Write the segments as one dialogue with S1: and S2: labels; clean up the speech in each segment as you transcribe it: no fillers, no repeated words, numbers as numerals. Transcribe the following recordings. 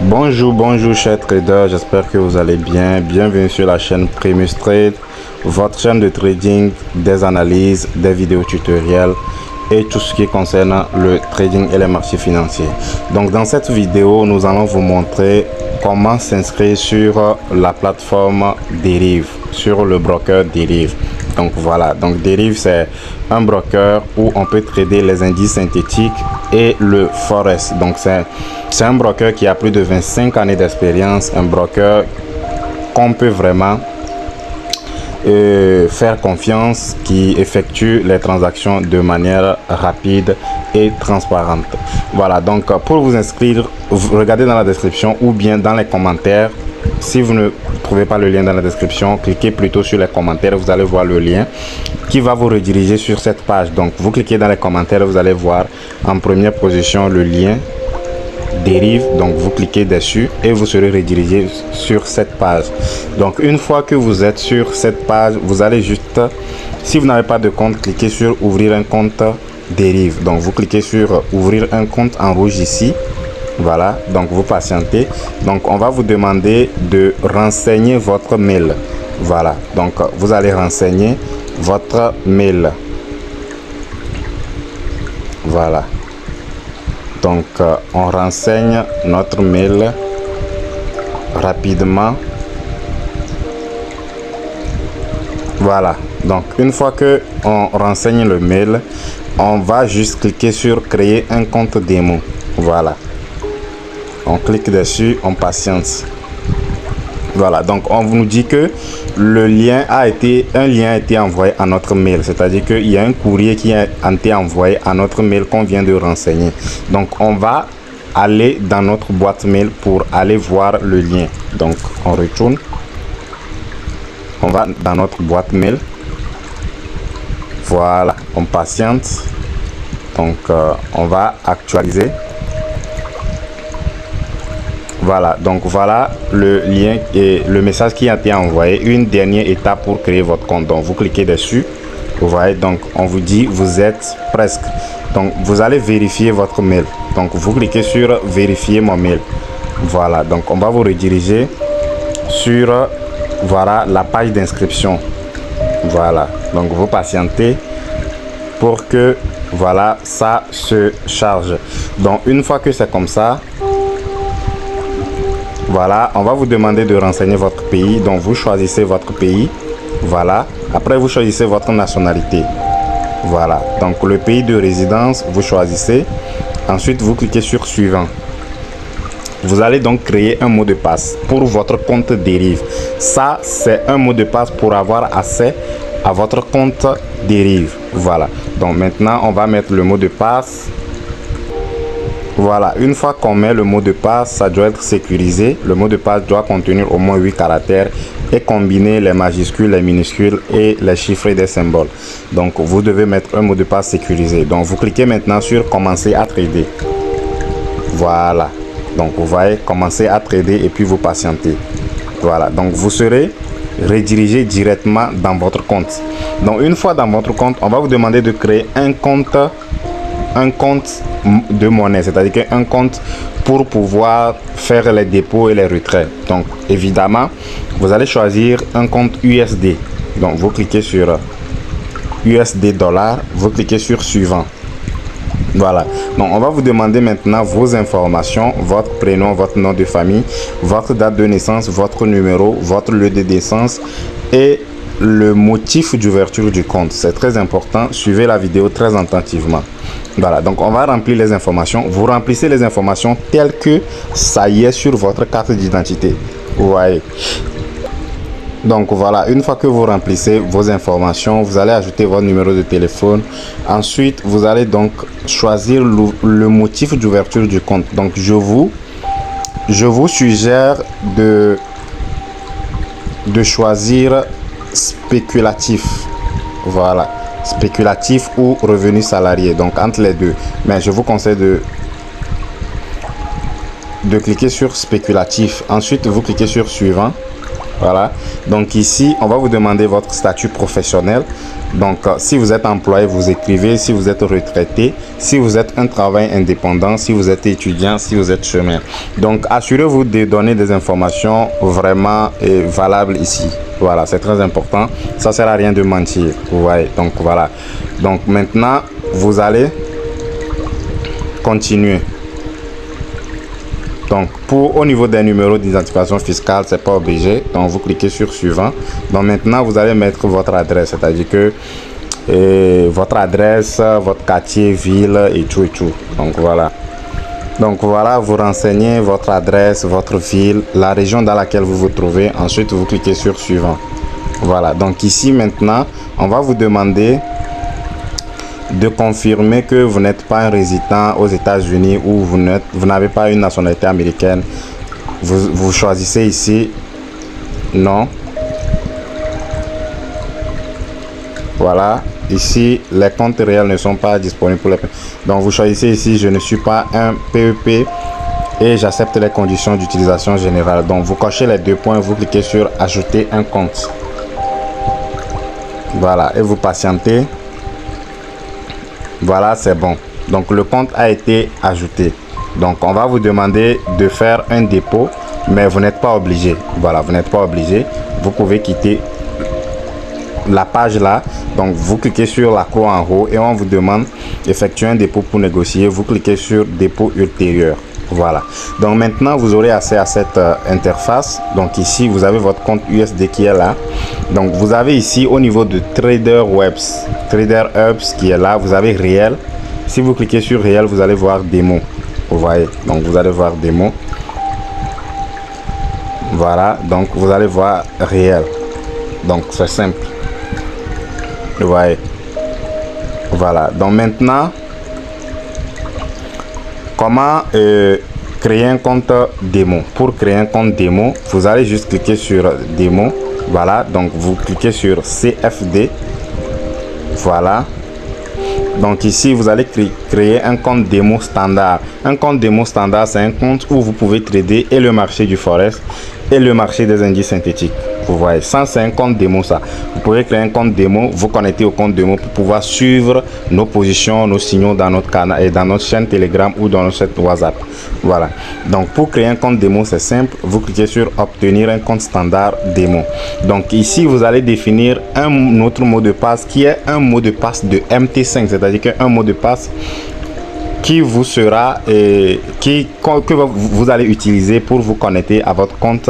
S1: Bonjour chers traders, j'espère que vous allez bien. Bienvenue sur la chaîne Primus Trade, votre chaîne de trading, des analyses, des vidéos tutoriels et tout ce qui concerne le trading et les marchés financiers. Donc dans cette vidéo, nous allons vous montrer comment s'inscrire sur la plateforme Derive, sur le broker Derive. Donc voilà, donc Derive c'est un broker où on peut trader les indices synthétiques et le forex. Donc c'est un broker qui a plus de 25 années d'expérience, un broker qu'on peut vraiment faire confiance, qui effectue les transactions de manière rapide et transparente. Voilà, donc pour vous inscrire, regardez dans la description ou bien dans les commentaires. Si vous ne trouvez pas le lien dans la description, cliquez plutôt sur les commentaires, vous allez voir le lien qui va vous rediriger sur cette page. Donc vous cliquez dans les commentaires, vous allez voir en première position le lien Derive, donc vous cliquez dessus et vous serez redirigé sur cette page. Donc une fois que vous êtes sur cette page, vous allez juste, si vous n'avez pas de compte, cliquez sur ouvrir un compte Derive. Donc vous cliquez sur ouvrir un compte en rouge ici. Voilà, donc vous patientez. Donc on va vous demander de renseigner votre mail. Voilà, donc vous allez renseigner votre mail. Voilà, donc on renseigne notre mail rapidement. Voilà, donc une fois que on renseigne le mail, on va juste cliquer sur créer un compte démo. Voilà, on clique dessus, on patiente. Voilà, donc on nous dit que le lien a été envoyé à notre mail, c'est-à-dire qu'il y a un courrier qui a été envoyé à notre mail qu'on vient de renseigner. Donc on va aller dans notre boîte mail pour aller voir le lien. Donc on retourne, on va dans notre boîte mail. Voilà, on patiente. Donc on va actualiser. Voilà, donc voilà le lien et le message qui a été envoyé. Une dernière étape pour créer votre compte. Donc vous cliquez dessus. Vous voyez, donc on vous dit vous êtes presque. Donc vous allez vérifier votre mail. Donc vous cliquez sur vérifier mon mail. Voilà, donc on va vous rediriger sur voilà la page d'inscription. Voilà, donc vous patientez pour que voilà ça se charge. Donc une fois que c'est comme ça, voilà, on va vous demander de renseigner votre pays. Donc vous choisissez votre pays. Voilà, après vous choisissez votre nationalité. Voilà, donc le pays de résidence vous choisissez. Ensuite vous cliquez sur suivant. Vous allez donc créer un mot de passe pour votre compte Derive. Ça c'est un mot de passe pour avoir accès à votre compte Derive. Voilà, donc maintenant on va mettre le mot de passe. Voilà, une fois qu'on met le mot de passe, ça doit être sécurisé. Le mot de passe doit contenir au moins 8 caractères et combiner les majuscules, les minuscules et les chiffres et des symboles. Donc vous devez mettre un mot de passe sécurisé. Donc vous cliquez maintenant sur commencer à trader. Voilà, donc vous voyez commencer à trader et puis vous patientez. Voilà, donc vous serez redirigé directement dans votre compte. Donc une fois dans votre compte, on va vous demander de créer un compte de monnaie, c'est-à-dire qu'un compte pour pouvoir faire les dépôts et les retraits. Donc évidemment vous allez choisir un compte USD. Donc vous cliquez sur USD dollar, vous cliquez sur suivant. Voilà, donc on va vous demander maintenant vos informations, votre prénom, votre nom de famille, votre date de naissance, votre numéro, votre lieu de naissance et le motif d'ouverture du compte. C'est très important, suivez la vidéo très attentivement. Voilà, donc on va remplir les informations. Vous remplissez les informations telles que ça y est sur votre carte d'identité. Vous voyez. Donc voilà, une fois que vous remplissez vos informations, vous allez ajouter votre numéro de téléphone. Ensuite, vous allez donc choisir le motif d'ouverture du compte. Donc je vous suggère de choisir spéculatif. Voilà, spéculatif ou revenu salarié, donc entre les deux, mais je vous conseille de cliquer sur spéculatif. Ensuite vous cliquez sur suivant. Voilà, donc ici on va vous demander votre statut professionnel. Donc si vous êtes employé, vous écrivez. Si vous êtes retraité, si vous êtes un travail indépendant, si vous êtes étudiant, si vous êtes chômeur. Donc assurez-vous de donner des informations vraiment valables ici. Voilà, c'est très important, ça sert à rien de mentir, vous voyez. Donc voilà, donc maintenant vous allez continuer. Donc au niveau des numéros d'identification fiscale, c'est pas obligé, donc vous cliquez sur suivant. Donc maintenant vous allez mettre votre adresse, c'est-à-dire que votre adresse, votre quartier, ville et tout. Donc voilà, vous renseignez votre adresse, votre ville, la région dans laquelle vous vous trouvez. Ensuite vous cliquez sur suivant. Voilà, donc ici maintenant on va vous demander de confirmer que vous n'êtes pas un résident aux États-Unis ou vous n'avez pas une nationalité américaine. Vous choisissez ici non. Voilà, ici les comptes réels ne sont pas disponibles pour les... Donc vous choisissez ici je ne suis pas un PEP et j'accepte les conditions d'utilisation générale. Donc vous cochez les deux points, vous cliquez sur ajouter un compte. Voilà, et vous patientez. Voilà, c'est bon. Donc le compte a été ajouté. Donc on va vous demander de faire un dépôt, mais vous n'êtes pas obligé. Voilà, vous n'êtes pas obligé. Vous pouvez quitter la page là. Donc vous cliquez sur la croix en haut et on vous demande d'effectuer un dépôt pour négocier. Vous cliquez sur dépôt ultérieur. Voilà, donc maintenant vous aurez accès à cette interface. Donc ici vous avez votre compte USD qui est là. Donc vous avez ici au niveau de Trader Hubs qui est là, vous avez réel. Si vous cliquez sur réel, vous allez voir démo. Vous voyez, donc vous allez voir démo. Voilà, donc vous allez voir réel. Donc c'est simple. Vous voyez. Voilà, donc maintenant comment créer un compte démo. Pour créer un compte démo, vous allez juste cliquer sur démo. Voilà, donc vous cliquez sur CFD. Voilà, donc ici vous allez créer un compte démo standard. Un compte démo standard, c'est un compte où vous pouvez trader et le marché du forex et le marché des indices synthétiques. Vous voyez, ça c'est un compte démo. Ça, vous pouvez créer un compte démo, vous connecter au compte démo pour pouvoir suivre nos positions, nos signaux dans notre canal et dans notre chaîne Telegram ou dans notre chaîne WhatsApp. Voilà, donc pour créer un compte démo, c'est simple, vous cliquez sur obtenir un compte standard démo. Donc ici vous allez définir un autre mot de passe qui est un mot de passe de MT5, c'est-à-dire qu'un mot de passe qui vous sera que vous allez utiliser pour vous connecter à votre compte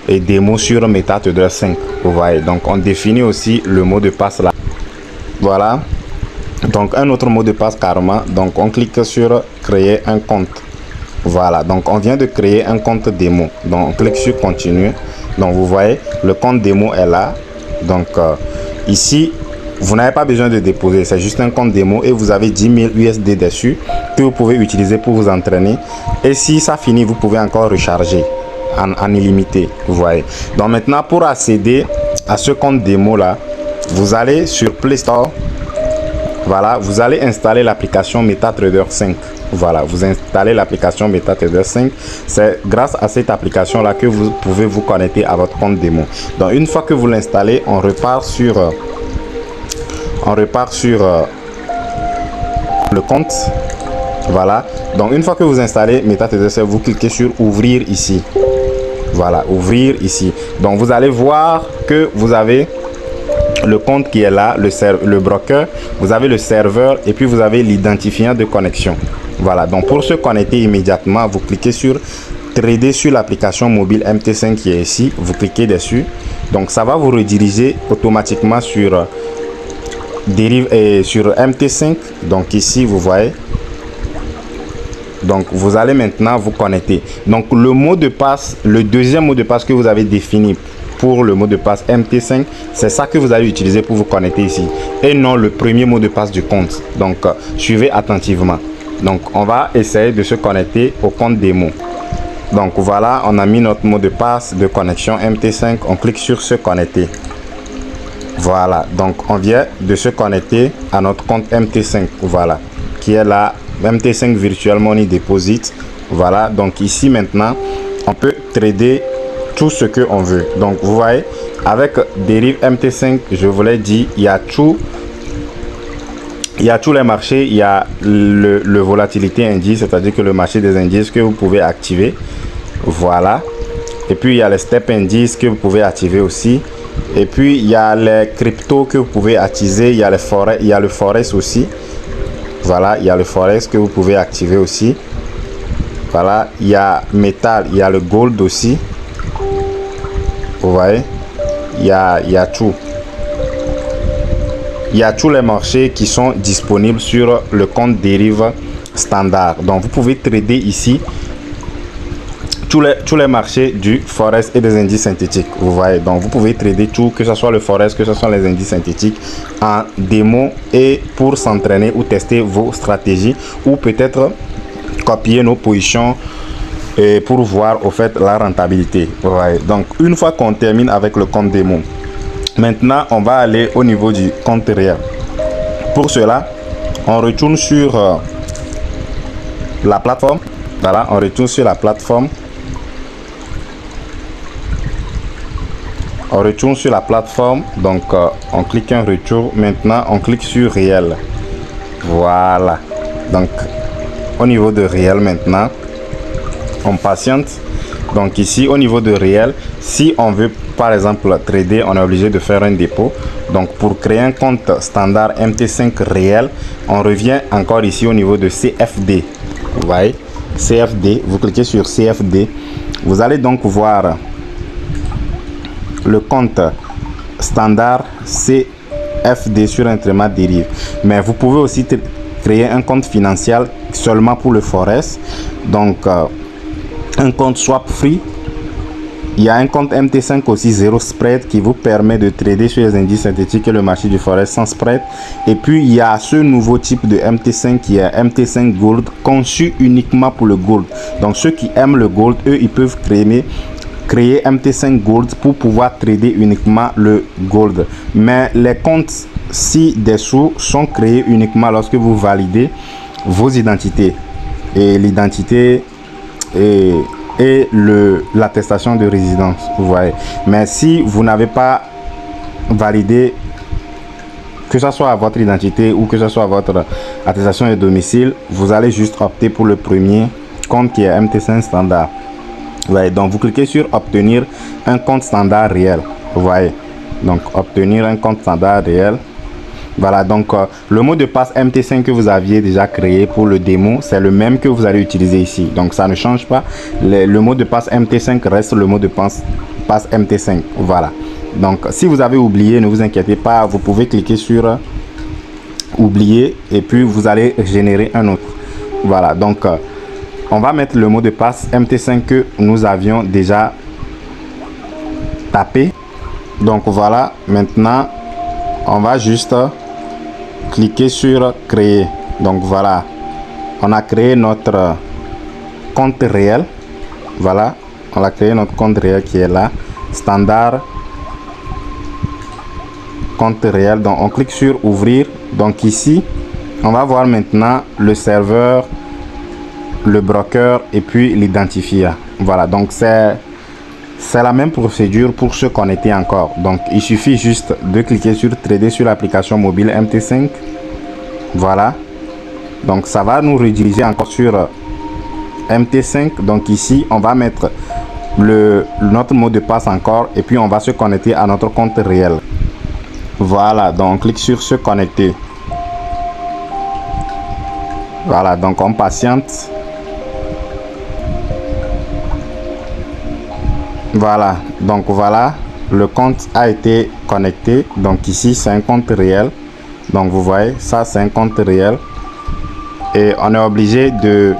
S1: et démo sur MetaTrader 5. Vous voyez, donc on définit aussi le mot de passe là. Voilà, donc un autre mot de passe carrément. Donc on clique sur créer un compte. Voilà, donc on vient de créer un compte démo. Donc on clique sur continuer. Donc vous voyez, le compte démo est là. Donc ici vous n'avez pas besoin de déposer, c'est juste un compte démo et vous avez 10 000 USD dessus que vous pouvez utiliser pour vous entraîner. Et si ça finit, vous pouvez encore recharger en illimité. Vous voyez, donc maintenant pour accéder à ce compte démo là, vous allez sur Play Store. Voilà, vous allez installer l'application MetaTrader 5. Voilà, vous installez l'application MetaTrader 5. C'est grâce à cette application là que vous pouvez vous connecter à votre compte démo. Donc une fois que vous l'installez, on repart sur le compte. Voilà, donc une fois que vous installez MetaTrader 5, vous cliquez sur ouvrir ici. Voilà, ouvrir ici. Donc vous allez voir que vous avez le compte qui est là, le broker, vous avez le serveur et puis vous avez l'identifiant de connexion. Voilà, donc pour se connecter immédiatement, vous cliquez sur trader sur l'application mobile MT5 qui est ici, vous cliquez dessus. Donc ça va vous rediriger automatiquement sur MT5. Donc ici vous voyez, donc vous allez maintenant vous connecter. Donc le mot de passe, le deuxième mot de passe que vous avez défini pour le mot de passe MT5, c'est ça que vous allez utiliser pour vous connecter ici et non le premier mot de passe du compte. Donc suivez attentivement. Donc on va essayer de se connecter au compte démo. Donc voilà, on a mis notre mot de passe de connexion MT5, on clique sur se connecter. Voilà, donc on vient de se connecter à notre compte MT5. Voilà, qui est là, MT5 Virtual Money Deposit. Voilà, donc ici maintenant on peut trader tout ce que on veut. Donc vous voyez, avec Deriv MT5, je vous l'ai dit, il y a tous les marchés. Il y a le volatilité indice, c'est-à-dire que le marché des indices que vous pouvez activer. Voilà. Et puis il y a les step indices que vous pouvez activer aussi. Et puis il y a les cryptos que vous pouvez activer. Il y a les forex, il y a le forex aussi. Voilà, il y a le forex que vous pouvez activer aussi. Voilà, il y a métal, il y a le gold aussi. Vous voyez, il y a tout. Il y a tous les marchés qui sont disponibles sur le compte Deriv standard. Donc vous pouvez trader ici tous les marchés du forex et des indices synthétiques. Vous voyez, donc vous pouvez trader tout, que ce soit le forex, que ce soit les indices synthétiques, en démo et pour s'entraîner ou tester vos stratégies, ou peut-être copier nos positions et pour voir au fait la rentabilité. Vous voyez, donc une fois qu'on termine avec le compte démo, maintenant on va aller au niveau du compte réel. Pour cela, on retourne sur la plateforme. Voilà, on retourne sur la plateforme. On retourne sur la plateforme, donc on clique un retour. Maintenant on clique sur réel. Voilà, donc au niveau de réel, maintenant on patiente. Donc ici au niveau de réel, si on veut par exemple trader, on est obligé de faire un dépôt. Donc pour créer un compte standard MT5 réel, on revient encore ici au niveau de CFD. Vous voyez, CFD, vous cliquez sur CFD. Vous allez donc voir le compte standard CFD sur Intramat Deriv. Mais vous pouvez aussi créer un compte financier seulement pour le forex. Donc un compte swap free. Il y a un compte MT5 aussi, zéro spread, qui vous permet de trader sur les indices synthétiques et le marché du forex sans spread. Et puis il y a ce nouveau type de MT5 qui est MT5 Gold, conçu uniquement pour le gold. Donc ceux qui aiment le gold, eux, ils peuvent créer MT5 Gold pour pouvoir trader uniquement le gold. Mais les comptes ci-dessous sont créés uniquement lorsque vous validez vos identités. Et l'identité et l'attestation de résidence, vous voyez. Mais si vous n'avez pas validé, que ce soit votre identité ou que ce soit votre attestation de domicile, vous allez juste opter pour le premier compte qui est MT5 standard. Vous voyez, donc vous cliquez sur obtenir un compte standard réel. Vous voyez, donc obtenir un compte standard réel. Voilà, donc le mot de passe MT5 que vous aviez déjà créé pour le démo, c'est le même que vous allez utiliser ici. Donc ça ne change pas. Le mot de passe MT5 reste le mot de passe MT5. Voilà. Donc si vous avez oublié, ne vous inquiétez pas, vous pouvez cliquer sur oublier et puis vous allez générer un autre. Voilà, donc on va mettre le mot de passe MT5 que nous avions déjà tapé. Donc voilà, maintenant on va juste cliquer sur créer. Donc voilà, on a créé notre compte réel. Voilà, on a créé notre compte réel qui est là, standard compte réel. Donc on clique sur ouvrir. Donc ici on va voir maintenant le serveur, le broker et puis l'identifier. Voilà, donc c'est la même procédure pour se connecter encore. Donc il suffit juste de cliquer sur trader sur l'application mobile MT5. Voilà, donc ça va nous rediriger encore sur MT5. Donc ici on va mettre notre mot de passe encore et puis on va se connecter à notre compte réel. Voilà, donc on clique sur se connecter. Voilà, donc on patiente. Voilà, donc voilà, le compte a été connecté. Donc ici c'est un compte réel. Donc vous voyez, ça c'est un compte réel. Et on est obligé de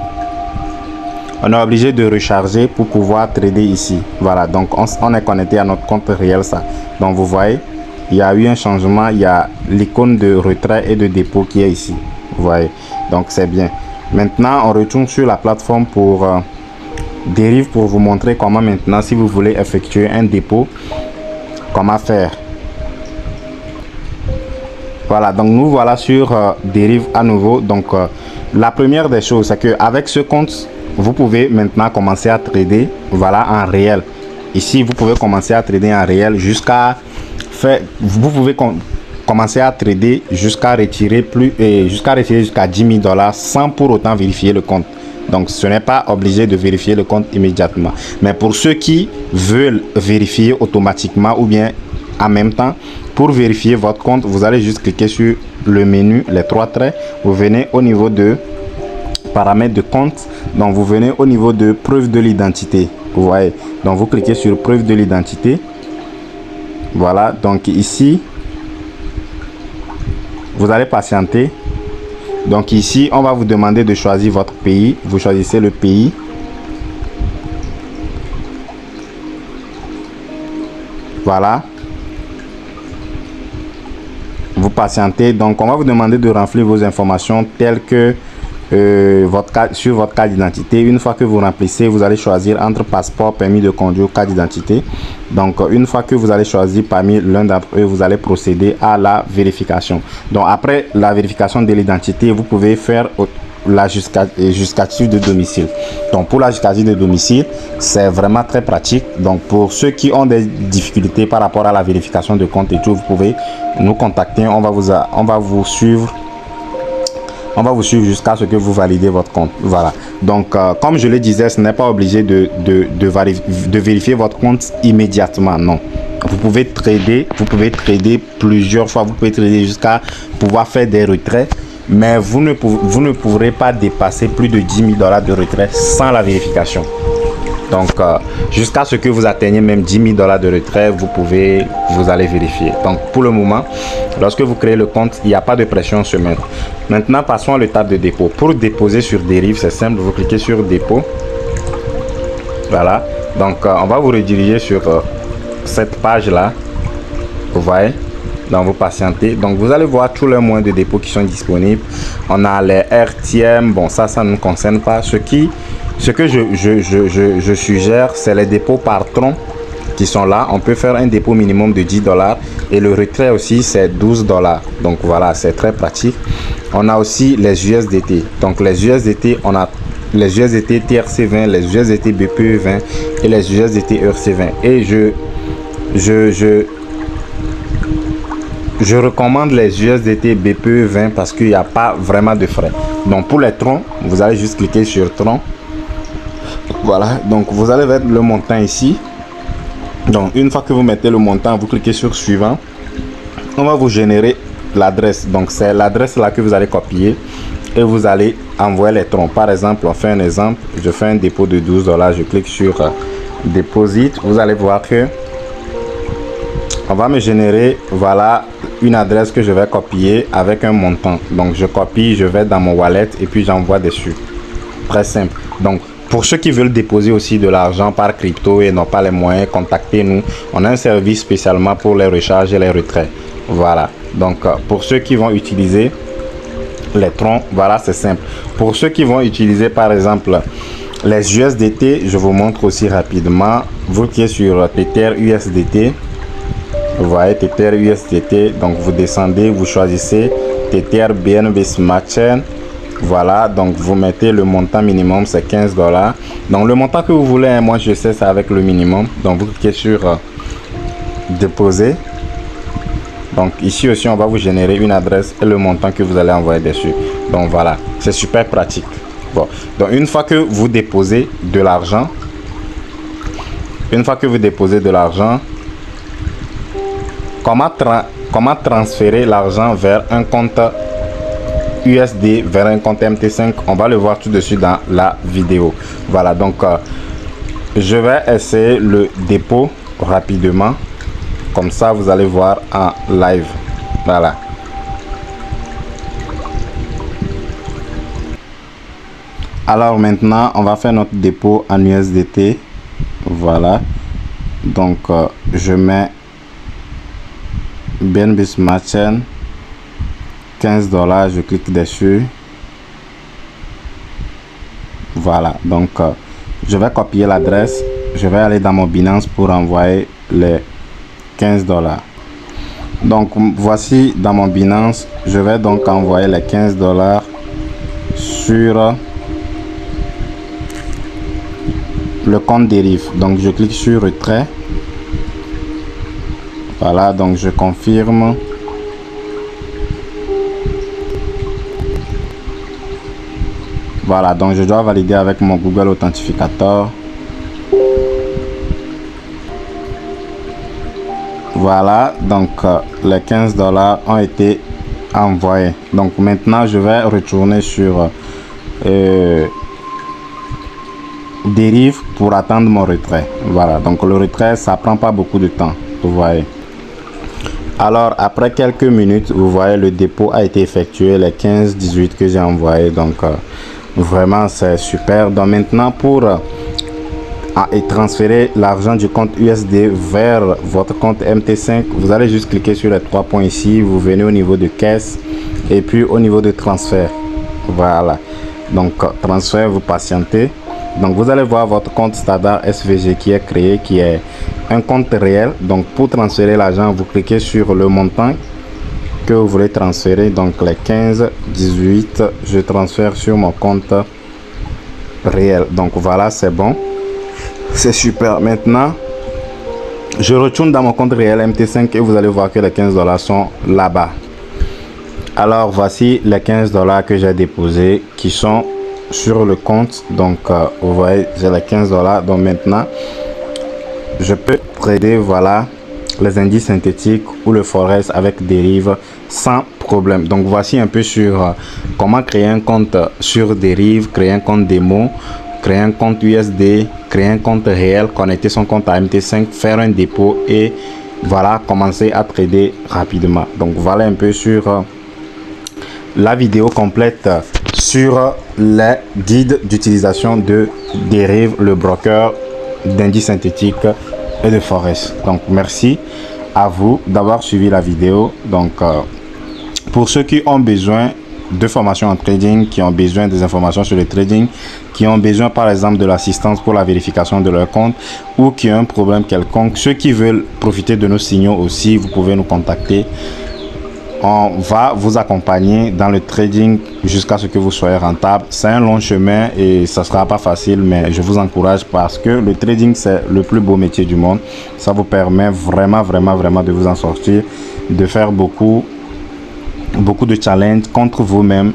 S1: recharger pour pouvoir trader ici. Voilà, donc on est connecté à notre compte réel ça. Donc vous voyez, il y a eu un changement. Il y a l'icône de retrait et de dépôt qui est ici. Vous voyez, donc c'est bien. Maintenant on retourne sur la plateforme pour Deriv pour vous montrer comment maintenant, si vous voulez effectuer un dépôt, comment faire. Voilà, donc nous voilà sur Deriv à nouveau. Donc la première des choses, c'est que avec ce compte, vous pouvez maintenant commencer à trader, voilà, en réel. ici vous pouvez commencer à trader en réel jusqu'à faire, vous pouvez commencer à trader jusqu'à retirer jusqu'à 10 000 $ sans pour autant vérifier le compte. Donc ce n'est pas obligé de vérifier le compte immédiatement, mais pour ceux qui veulent vérifier automatiquement ou bien en même temps, pour vérifier votre compte, vous allez juste cliquer sur le menu, les trois traits, vous venez au niveau de paramètres de compte, donc vous venez au niveau de preuve de l'identité, vous voyez, donc vous cliquez sur preuve de l'identité. Voilà, donc ici vous allez patienter. Donc ici on va vous demander de choisir votre pays, vous choisissez le pays. Voilà, vous patientez. Donc on va vous demander de remplir vos informations telles que sur votre carte d'identité. Une fois que vous remplissez, vous allez choisir entre passeport, permis de conduire, carte d'identité. Donc une fois que vous allez choisir parmi l'un d'entre eux, vous allez procéder à la vérification. Donc après la vérification de l'identité, vous pouvez faire la justificatif de domicile. Donc pour la justificatif de domicile, c'est vraiment très pratique. Donc pour ceux qui ont des difficultés par rapport à la vérification de compte et tout, vous pouvez nous contacter. On va vous suivre. On va vous suivre jusqu'à ce que vous validez votre compte. Voilà. Donc, comme je le disais, ce n'est pas obligé de vérifier votre compte immédiatement. Non. Vous pouvez trader plusieurs fois. Vous pouvez trader jusqu'à pouvoir faire des retraits. Mais vous ne pourrez pas dépasser plus de 10 000 $ de retrait sans la vérification. Donc, jusqu'à ce que vous atteigniez même 10 000 $ de retrait, vous allez vérifier. Donc, pour le moment, lorsque vous créez le compte, il n'y a pas de pression sur mettre. Maintenant, passons à l'étape de dépôt. Pour déposer sur Deriv, c'est simple, vous cliquez sur dépôt. Voilà. Donc, on va vous rediriger sur cette page-là. Vous voyez. Donc, vous patientez. Donc, vous allez voir tous les moyens de dépôt qui sont disponibles. On a les RTM. Bon, ça ne nous concerne pas. Ce que je suggère, c'est les dépôts par tronc qui sont là. On peut faire un dépôt minimum de 10 $ et le retrait aussi c'est 12 $. Donc voilà, c'est très pratique. On a aussi les USDT. Donc les USDT, on a les USDT TRC20, les USDT BPE20 et les USDT ERC20. Et je recommande les USDT BPE20 parce qu'il n'y a pas vraiment de frais. Donc pour les troncs, vous allez juste cliquer sur tronc. Voilà, donc vous allez mettre le montant ici. Donc une fois que vous mettez le montant, vous cliquez sur suivant. On va vous générer l'adresse. Donc c'est l'adresse là que vous allez copier et vous allez envoyer les troncs. Par exemple, on fait un exemple. Je fais un dépôt de 12 $. Je clique sur Deposit. Vous allez voir que on va me générer, voilà, une adresse que je vais copier avec un montant. Donc je copie, je vais dans mon wallet et puis j'envoie dessus. Très simple. Donc pour ceux qui veulent déposer aussi de l'argent par crypto et n'ont pas les moyens, contactez-nous. On a un service spécialement pour les recharges et les retraits. Voilà. Donc pour ceux qui vont utiliser les troncs, voilà, c'est simple. Pour ceux qui vont utiliser par exemple les USDT, je vous montre aussi rapidement. Vous cliquez sur Tether USDT. Vous voyez Tether USDT. Donc vous descendez, vous choisissez Tether BNB Smart Chain. Voilà, donc vous mettez le montant minimum, c'est 15 $. Donc le montant que vous voulez, moi je sais, c'est avec le minimum. Donc vous cliquez sur déposer. Donc ici aussi, on va vous générer une adresse et le montant que vous allez envoyer dessus. Donc voilà, c'est super pratique. Bon, donc une fois que vous déposez de l'argent, comment transférer l'argent vers un compte USD vers un compte MT5, on va le voir tout de suite dans la vidéo. Voilà, donc je vais essayer le dépôt rapidement, comme ça vous allez voir en live. Voilà, alors maintenant on va faire notre dépôt en USDT. Voilà, donc je mets BNB Smart Chain 15 $, je clique dessus. Voilà, donc je vais copier l'adresse, je vais aller dans mon Binance pour envoyer les 15 $. Donc voici dans mon Binance, je vais donc envoyer les 15 $ sur le compte dérive. Donc je clique sur retrait. Voilà, donc je confirme. Voilà, donc je dois valider avec mon Google Authentificator. Voilà, donc les 15 $ ont été envoyés. Donc maintenant, je vais retourner sur dérive pour attendre mon retrait. Voilà, donc le retrait, ça prend pas beaucoup de temps, vous voyez. Alors, après quelques minutes, vous voyez, le dépôt a été effectué, les 15-18 que j'ai envoyé. Donc, vraiment, c'est super. Donc, maintenant, pour transférer l'argent du compte USD vers votre compte MT5, vous allez juste cliquer sur les 3 points ici. Vous venez au niveau de caisse et puis au niveau de transfert. Voilà. Donc, transfert, vous patientez. Donc, vous allez voir votre compte standard SVG qui est créé, qui est un compte réel. Donc, pour transférer l'argent, vous cliquez sur le montant que vous voulez transférer. Donc, les 15-18, je transfère sur mon compte réel. Donc, voilà, c'est bon. C'est super. Maintenant, je retourne dans mon compte réel MT5 et vous allez voir que les 15 $ sont là-bas. Alors, voici les 15 $ que j'ai déposés qui sont sur le compte. Donc vous voyez, j'ai les 15 $. Donc maintenant je peux trader, voilà, les indices synthétiques ou le forex avec dérive sans problème. Donc voici un peu sur comment créer un compte sur dérive, créer un compte démo, créer un compte USD, créer un compte réel, connecter son compte à MT5, faire un dépôt et voilà, commencer à trader rapidement. Donc voilà un peu sur la vidéo complète sur les guides d'utilisation de dérive, le broker d'indices synthétiques et de forex. Donc merci à vous d'avoir suivi la vidéo. Donc pour ceux qui ont besoin de formation en trading, qui ont besoin des informations sur le trading, qui ont besoin par exemple de l'assistance pour la vérification de leur compte ou qui ont un problème quelconque, ceux qui veulent profiter de nos signaux aussi, vous pouvez nous contacter. On va vous accompagner dans le trading jusqu'à ce que vous soyez rentable. C'est un long chemin et ça sera pas facile, mais je vous encourage parce que le trading, c'est le plus beau métier du monde. Ça vous permet vraiment de vous en sortir, de faire beaucoup de challenges contre vous-même.